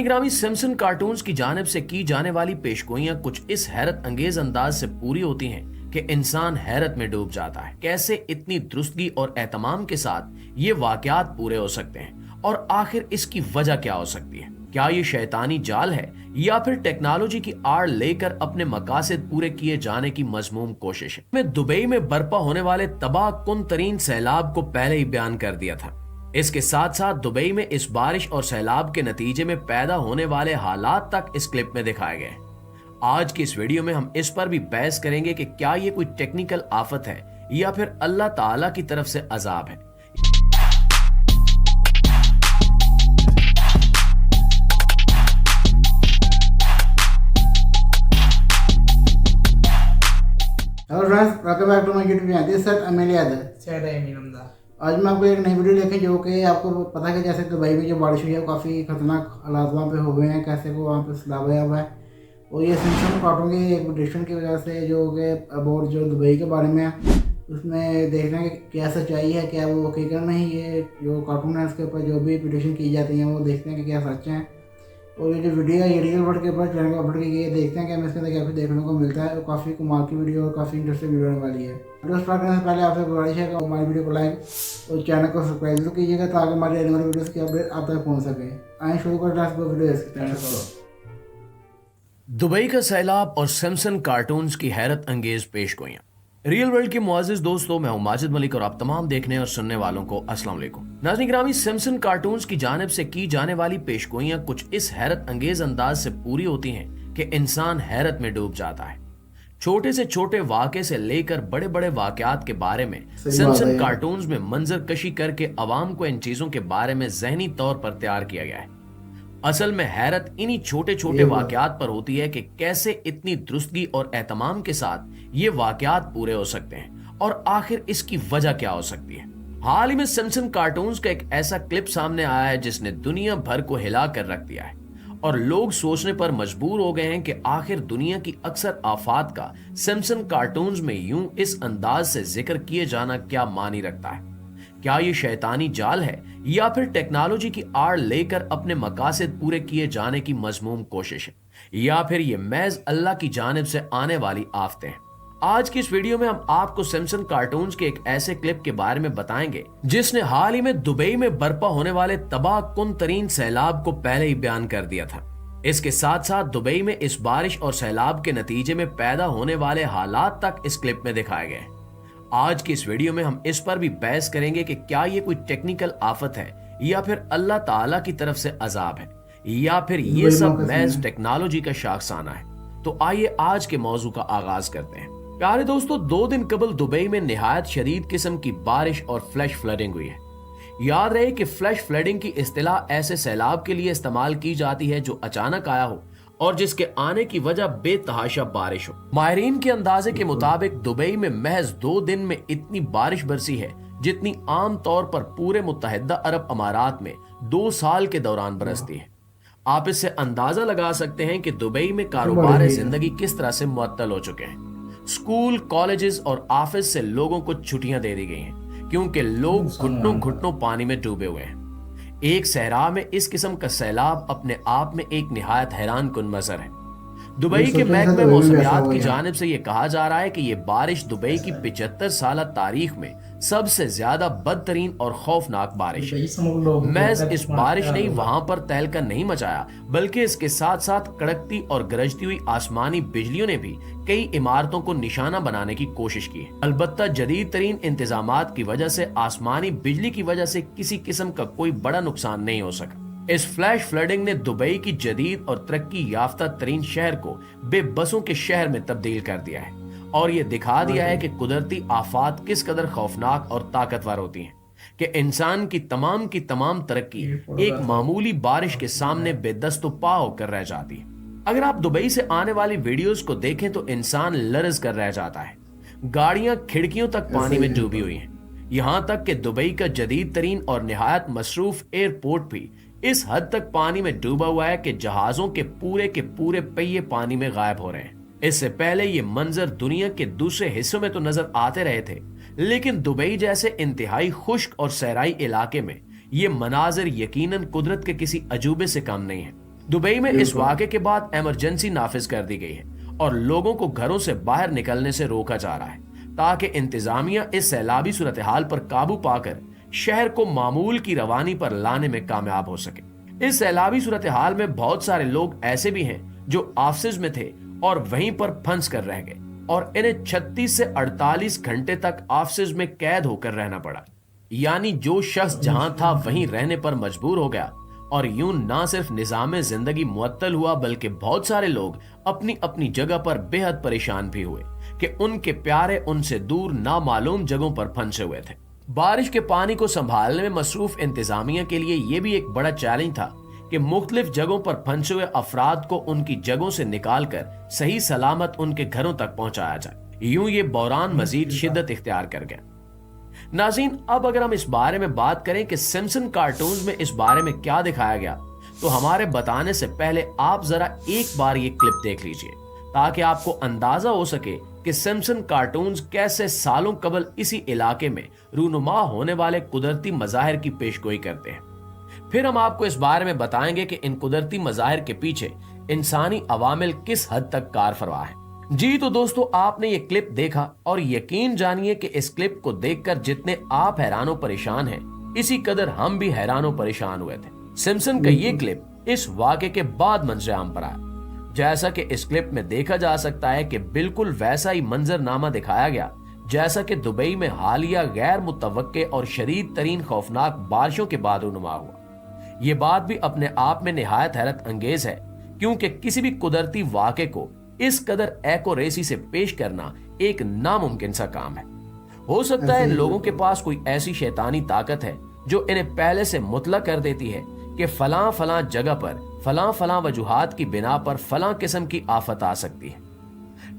ग्रामी Simpson cartoons की जानिब से की जाने वाली पेशगोइयां कुछ इस हैरत अंगेज अंदाज से पूरी होती हैं कि इंसान हैरत में डूब जाता है। कैसे इतनी दुरुस्तगी और एहतमाम के साथ ये वाकयात पूरे हो सकते हैं और आखिर इसकी वजह क्या हो सकती है? क्या ये शैतानी जाल है या फिर टेक्नोलॉजी की आड़ लेकर अपने मकासद पूरे किए जाने की मजमूम कोशिश है? मैं दुबई में बर्पा होने वाले तबाह कुन तरीन सैलाब को पहले ही बयान कर दिया था। इसके साथ साथ दुबई में इस बारिश और सैलाब के नतीजे में पैदा होने वाले हालात तक इस क्लिप में दिखाए गए। आज की इस वीडियो में हम इस पर भी बहस करेंगे कि क्या ये कोई टेक्निकल आफत है या फिर अल्लाह ताला की तरफ से अजाब है। Hello friends, welcome back to my YouTube channel. This is Amil Yadav. आज मैं आपको एक नई वीडियो लेके जो कि आपको पता है कि जैसे दुबई में जो बारिश हुई है वो काफ़ी खतरनाक हालात वहाँ पे हो गए हैं, कैसे वो वहाँ पे सैलाब आया हुआ है। और ये सिम्पसन कार्टून की एक प्रेडिक्शन की वजह से जो कि अबाउट जो दुबई के बारे में है उसमें देख रहे हैं कि क्या सच्चाई है, क्या वो हकीकत में ही ये जो कार्टून है उसके ऊपर जो भी प्रेडिक्शन की जाती हैं वो देखते हैं कि क्या सच है। और ये जो वीडियो है ये रियल वर्ल्ड के ऊपर चैनल को अपलोड की गई है, देखते हैं कि हमें इसके अंदर क्या कुछ देखने को मिलता है। और काफ़ी कमाल की वीडियो और काफ़ी इंटरेस्टिंग वीडियो होने वाली है। वीडियो स्टार्ट करने से पहले आपसे गुजारिश है कि हमारी वीडियो को लाइक और चैनल को सब्सक्राइब जरूर कीजिएगा ताकि हमारी आने वाली वीडियोस की अपडेट आप तक पहुँच सके। आए शुरू करते हैं वीडियो। दुबई का सैलाब और सिम्पसन कार्टून्स की हैरत अंगेज पेशगोइयां। रियल वर्ल्ड के मुआजिज दोस्तों, मैं हूं माजिद मलिक और आप तमाम देखने और सुनने वालों को अस्सलाम वालेकुम। नाज़रीन ग्रामी, सिम्पसन कार्टून्स की जानिब से की जाने वाली पेशगोइयां कुछ इस हैरत अंगेज अंदाज से पूरी होती हैं कि इंसान हैरत में डूब जाता है। छोटे से छोटे वाक़े से लेकर बड़े बड़े वाकयात के बारे में सिम्पसन कार्टून्स में मंजर कशी करके अवाम को इन चीजों के बारे में ज़हनी तौर पर तैयार किया गया है। असल में हैरत इन्हीं छोटे छोटे वाकयात पर होती है कि कैसे इतनी दुरुस्तगी और एहतमाम के साथ ये वाकयात पूरे हो सकते हैं और आखिर इसकी वजह क्या हो सकती है। हाल ही में सिम्पसन कार्टून्स का एक ऐसा क्लिप सामने आया है जिसने दुनिया भर को हिला कर रख दिया है और लोग सोचने पर मजबूर हो गए हैं कि आखिर दुनिया की अक्सर आफात का सिम्पसन कार्टून्स में यूं इस अंदाज से जिक्र किए जाना क्या मानी रखता है। क्या ये शैतानी जाल है या फिर टेक्नोलॉजी की आड़ लेकर अपने मकासद पूरे किए जाने की मजमूम कोशिश है या फिर ये महज अल्लाह की जानिब से आने वाली आफतें हैं। आज की इस वीडियो में हम आपको सिम्पसन कार्टून्स के एक ऐसे क्लिप के बारे में बताएंगे जिसने हाल ही में दुबई में बर्पा होने वाले तबाह कुन तरीन सैलाब को पहले ही बयान कर दिया था। इसके साथ साथ दुबई में इस बारिश और सैलाब के नतीजे में पैदा होने वाले हालात तक इस क्लिप में दिखाए गए। आज की इस वीडियो में हम इस पर भी बहस करेंगे कि क्या ये कोई टेक्निकल आफत है या फिर अल्लाह ताला की तरफ से अजाब है या फिर ये सब महज टेक्नोलॉजी का शाखसाना है। तो आइए आज के मौजू का आगाज करते हैं। प्यारे दोस्तों, 2 दिन कबल दुबई में निहायत शदीद किस्म की बारिश और फ्लैश फ्लडिंग हुई है। याद रहे कि फ्लैश फ्लडिंग की इस्तिलाह ऐसे सैलाब के लिए इस्तेमाल की जाती है जो अचानक आया हो और जिसके आने की वजह बेतहाशा बारिश हो। माहिरीन के अंदाजे के मुताबिक दुबई में महज 2 दिन में इतनी बारिश बरसी है जितनी आम तौर पर पूरे मुत्तहिदा अरब अमारात में 2 साल के दौरान बरसती है। आप इससे अंदाजा लगा सकते हैं कि दुबई में कारोबार जिंदगी किस तरह से मुअत्तल हो चुके हैं। स्कूल, कॉलेजेस और ऑफिस से लोगों को छुट्टियां दे दी गई हैं क्योंकि लोग घुटनों घुटनों पानी में डूबे हुए हैं। एक सहरा में इस किस्म का सैलाब अपने आप में एक निहायत हैरान कुन मंजर है। दुबई के महकमे मौसमियात की जानिब से यह कहा जा रहा है कि यह बारिश दुबई की 75 साल तारीख में सबसे ज्यादा बदतरीन और खौफनाक बारिश है। महज इस बारिश ने वहां पर तहलका नहीं मचाया बल्कि इसके साथ साथ कड़कती और गरजती हुई आसमानी बिजलियों ने भी कई इमारतों को निशाना बनाने की कोशिश की है। अलबत्ता जदीद तरीन इंतजामात की वजह से आसमानी बिजली की वजह से किसी किस्म का कोई बड़ा नुकसान नहीं हो सका। इस फ्लैश फ्लडिंग ने दुबई की जदीद और तरक्की याफ्ता तरीन शहर को बेबसों के शहर में तब्दील कर दिया है और ये दिखा दिया है कि कुदरती आफात किस कदर खौफनाक और ताकतवर होती हैं कि इंसान की तमाम तरक्की एक मामूली बारिश के सामने बेदस्तो पा होकर रह जाती है। अगर आप दुबई से आने वाली वीडियोस को देखें तो इंसान लरज कर रह जाता है। गाड़ियां खिड़कियों तक पानी में डूबी हुई हैं। यहां तक कि दुबई का जदीद तरीन और निहायत मसरूफ एयरपोर्ट भी इस हद तक पानी में डूबा हुआ है कि जहाजों के पूरे पहिए पानी में गायब हो रहे हैं। इससे पहले ये मंजर दुनिया के दूसरे हिस्सों में तो नजर आते रहे थे, लेकिन दुबई जैसे इंतहाई खुश्क और सहराई इलाके में ये मनाजिर यकीनन कुदरत के किसी अजूबे से कम नहीं है। दुबई में इस वाक़े के बाद इमरजेंसी नाफिज कर दी गई है और लोगों को घरों से बाहर निकलने से रोका जा रहा है ताकि इंतजामिया इस सैलाबी सूरत हाल पर काबू पाकर शहर को मामूल की रवानी पर लाने में कामयाब हो सके। इस सैलाबी सूरत हाल में बहुत सारे लोग ऐसे भी हैं जो ऑफिस में थे और वहीं पर फंस कर रह गए और इन्हें 36 से 48 घंटे तक ऑफिस में कैद होकर रहना पड़ा। यानी जो शख्स जहां था वहीं रहने पर मजबूर हो गया और यूं ना सिर्फ निजाम जिंदगी मुअत्तल हुआ बल्कि बहुत सारे लोग अपनी अपनी जगह पर बेहद परेशान भी हुए कि उनके प्यारे उनसे दूर नामालूम जगहों पर फंसे हुए थे। बारिश के पानी को संभालने में मसरूफ इंतजामिया के लिए यह भी एक बड़ा चैलेंज था कि मुख्तलिफ जगहों पर फंसे हुए अफराद को उनकी जगहों से निकाल कर सही सलामत उनके घरों तक पहुंचाया जाए। यूं ये बहरान मजीद शिद्दत इख्तियार कर गया। नाज़रीन, अब अगर हम इस बारे में बात करें कि सिम्पसन कार्टून्स में इस बारे में क्या दिखाया गया, तो हमारे बताने से पहले आप जरा एक बार ये क्लिप देख लीजिए ताकि आपको अंदाजा हो सके कि सिम्पसन कार्टून्स कैसे सालों कबल इसी इलाके में रूनुमा होने वाले कुदरती मज़ाहिर की पेशगोई करते हैं। फिर हम आपको इस बारे में बताएंगे कि इन कुदरती मज़ाहिर के पीछे इंसानी अवामिल किस हद तक कार फरवा है। जी तो दोस्तों, आपने ये क्लिप देखा और यकीन जानिए कि इस क्लिप को देखकर जितने आप हैरानो परेशान हैं, इसी कदर हम भी हैरानो परेशान हुए थे। सिम्पसन का ये क्लिप इस वाक़े के बाद मंजर-ए-आम पर आया। जैसा कि इस क्लिप में देखा जा सकता है कि बिल्कुल वैसा ही मंजरनामा दिखाया गया जैसा कि दुबई में हालिया गैर मुतवक्के और शदीद तरीन खौफनाक बारिशों के बाद रूनुमा हुआ। ये बात भी अपने आप में निहायत हैरत अंगेज है क्योंकि किसी भी कुदरती वाक़े को इस कदर एक्यूरेसी से पेश करना एक नामुमकिन सा काम है। हो सकता है इन लोगों के पास कोई ऐसी शैतानी ताकत है जो इन्हें पहले से मुतला कर देती है कि फलां फलां जगह पर फलां फलां वजूहात की बिना पर फलां किस्म की आफत आ सकती है।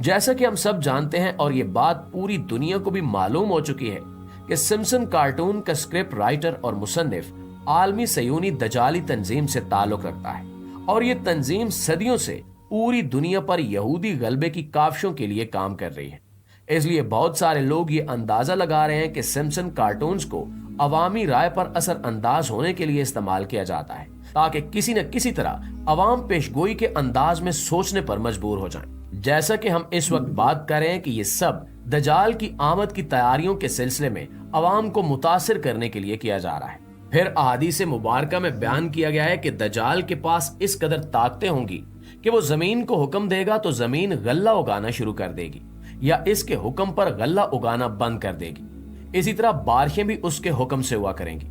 जैसा कि हम सब जानते हैं और ये बात पूरी दुनिया को भी मालूम हो चुकी है कि सिम्पसन कार्टून का स्क्रिप्ट राइटर और मुसन्निफ आलमी सयूनी दजाली तंजीम से ताल्लुक रखता है और ये तंजीम सदियों से पूरी दुनिया पर यहूदी गलबे की काविशों के लिए काम कर रही है। इसलिए बहुत सारे लोग ये अंदाजा लगा रहे हैं कि सिम्पसन कार्टून्स को अवामी राय पर असर अंदाज होने के लिए इस्तेमाल किया जाता है ताकि किसी न किसी तरह अवाम पेशगोई के अंदाज में सोचने पर मजबूर हो जाएं। जैसा कि हम इस वक्त बात कर रहे हैं कि ये सब दजाल की आमद की तैयारियों के सिलसिले में अवाम को मुतासिर करने के लिए किया जा रहा है। फिर अहादीस मुबारका में बयान किया गया है कि दजाल के पास इस कदर ताकतें होंगी कि वो जमीन को हुक्म देगा तो जमीन गल्ला उगाना शुरू कर देगी या इसके हुक्म पर गल्ला उगाना बंद कर देगी। इसी तरह बारिशें भी उसके हुक्म से हुआ करेंगी।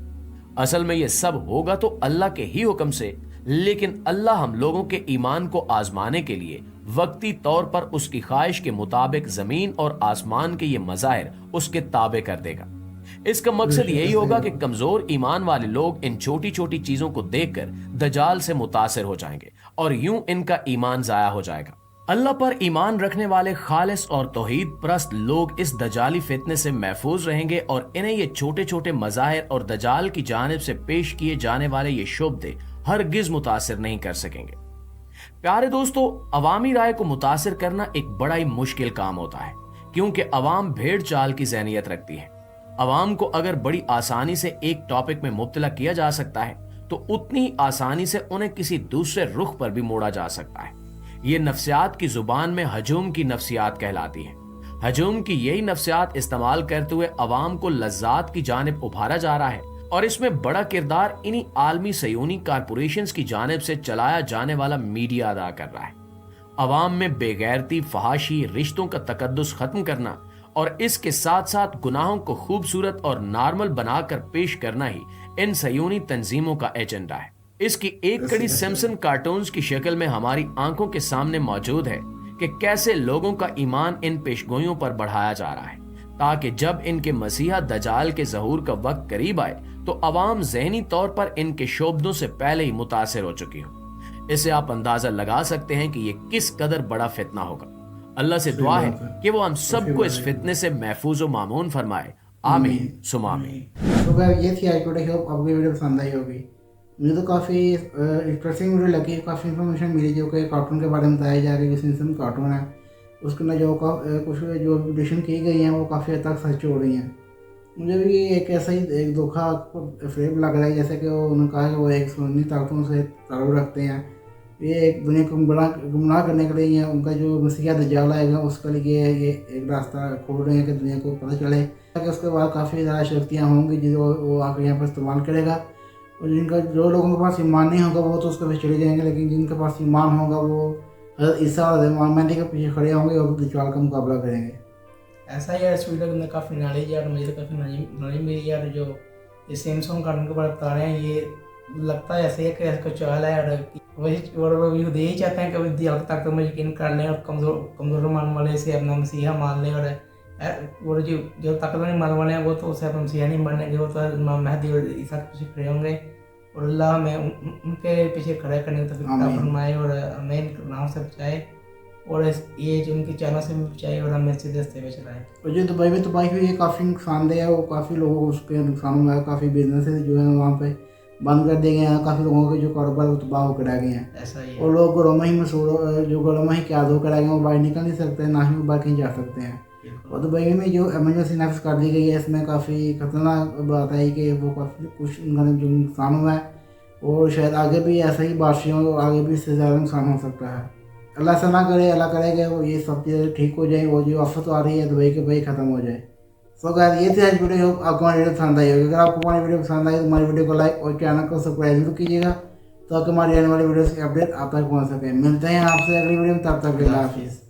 असल में ये सब होगा तो अल्लाह के ही हुक्म से, लेकिन अल्लाह हम लोगों के ईमान को आजमाने के लिए वक्ती तौर पर उसकी ख्वाहिश के मुताबिक जमीन और आसमान के ये मज़ाहिर उसके ताबे कर देगा। इसका मकसद यही होगा कि कमजोर ईमान वाले लोग इन छोटी छोटी चीजों को देखकर दजाल से मुतासिर हो जाएंगे और यूं इनका ईमान जाया हो जाएगा। अल्लाह पर ईमान रखने वाले खालिस और तौहीद परस्त लोग इस दजाली फितने से महफूज रहेंगे और इन्हें ये छोटे छोटे मज़ाहिर और दजाल की जानिब से पेश किए जाने वाले ये शुबदे हरगिज मुतासिर नहीं कर सकेंगे। प्यारे दोस्तों, अवामी राय को मुतासिर करना एक बड़ा ही मुश्किल काम होता है क्योंकि अवाम भेड़ चाल की ज़हनियत रखती है। अवाम को अगर बड़ी आसानी से एक टॉपिक में मुब्तला किया जा सकता है तो उतनी ही आसानी से उन्हें किसी दूसरे रुख पर भी मोड़ा जा सकता है। ये नफ्सियात की जुबान में हजूम की नफ्सियात कहलाती है। हजूम की यही नफ्सियात इस्तेमाल करते हुए अवाम को लज्जात की जानिब उभारा जा रहा है और इसमें बड़ा किरदार इन्हीं आलमी सयूनी कारपोरेशंस की जानिब से चलाया जाने वाला मीडिया अदा कर रहा है। अवाम में बेगैरती, फहाशी, रिश्तों का तकद्दुस खत्म करना और इसके साथ साथ गुनाहों को खूबसूरत और नॉर्मल बनाकर पेश करना ही इन सयूनी तंजीमों का एजेंडा है। इसकी एक कड़ी सिम्पसन कार्टून्स की शक्ल में हमारी आंखों के सामने मौजूद है कि कैसे लोगों का ईमान इन पेशगोइयों पर बढ़ाया जा रहा है ताकि जब इनके मसीहा दजाल के ज़हूर का वक्त करीब आए तो अवाम ज़हनी तौर पर इनके शोबदों से पहले ही मुतासिर हो चुकी हो। इससे आप अंदाजा लगा सकते हैं कि ये किस कदर बड़ा फितना होगा। अल्लाह से दुआ है कि वो हम सबको इस फितने से महफूज व मामून फरमाए। आमीन सुमा आमीन। तो गाइस, ये थी आज की वीडियो। आपको वीडियो पसंद आई होगी। मुझे तो काफ़ी इंटरेस्टिंग वीडियो लगी। काफ़ी इन्फॉर्मेशन मिली जो कि कार्टून के बारे में बताया जा रही है। सिम्पसन कार्टून है उसके ना जो कुछ जो एडिशन की गई हैं वो काफ़ी हद तक सच हो रही हैं। मुझे भी एक ऐसा ही एक धोखा फ्रेम लग रहा है जैसे कि उन्होंने कहा कि वो एक सुन्नी ताकतों से ताल्लुक़ रखते हैं ये एक दुनिया को गुमराह करने के लिए उनका जो मसीहा दज्जाल आएगा उसके लिए ये एक रास्ता खोल रहे हैं कि दुनिया को पता चले कि उसके बाद काफ़ी ज़्यादा शक्तियाँ होंगी जो वो आकर यहाँ पर इस्तेमाल करेगा। और जिनका जो लोगों के पास ईमान नहीं होगा वो तो उसके पीछे चले जाएंगे, लेकिन जिनके पास ईमान होगा वो हज़रत ईसा और मेहदी के पीछे खड़े होंगे और दज्जाल का मुकाबला करेंगे। ऐसा यार इस वीडियो के अंदर काफ़ी नॉलेज यार, मुझे तो काफ़ी नॉलेज मिली यार। जो ये सैमसंग कार्टून के बारे में बता रहे हैं, ये लगता है ऐसे है कि इसका चाल है और वही और वो यही चाहते हैं कि वो दिल तक में यकीन कर लें और कमज़ोर मानने वाले से अपना मसीहा मान लें। और जो ताकतवर नहीं मानने वाले हैं वो तो उसे अपना मसीहा नहीं मानेंगे, वो तो इमाम मेहदी और ईसा के पीछे खड़े होंगे। और अल्लाह में उनके पीछे खड़े करने की तौफीक फरमाए और हमें गुनाहों से बचाए और ये जो उनकी चालों से भी बचाए और हमें सीधे रास्ते पे चलाए। और जो दुबई में तबाही हुई है काफ़ी नुकसानदेह है, वो काफ़ी लोगों को उसके नुकसान हुआ है, काफ़ी बिजनेस जो है वहाँ पे बंद कर दिए गए हैं, काफ़ी लोगों के जो कारोबार वो तबाह होकर रह गए हैं। ऐसा ही और लोग घरों में ही जो घरों में ही कैद होकर रह गए हैं, वो बाहर निकल नहीं सकते, ना ही वो बाहर कहीं जा सकते हैं। और दुबई में जो एमरजेंसी नाफिज कर दी गई है इसमें काफ़ी खतरनाक बात है कि वो काफ़ी कुछ उनका जो नुकसान हुआ है और शायद आगे भी ऐसा ही बारिशें हो, आगे भी इससे ज़्यादा नुकसान हो सकता है। अल्लाह से ना करे, अल्लाह करेगा वो ये सब चीज़ें ठीक हो जाए, वो जो आफत आ रही है दुबई के भाई ख़त्म हो जाए। सो गाइस ये थी आज वीडियो, आपको हमारी वीडियो पसंद आई होगी। अगर आपको हमारी वीडियो पसंद आई तो हमारी वीडियो को लाइक और चैनल को सब्सक्राइब जरूर कीजिएगा ताकि हमारी आने वाली वीडियोस की अपडेट आप तक पहुँच सके। मिलते हैं आपसे अगली वीडियो में, तब तक अल्लाह हाफिज़।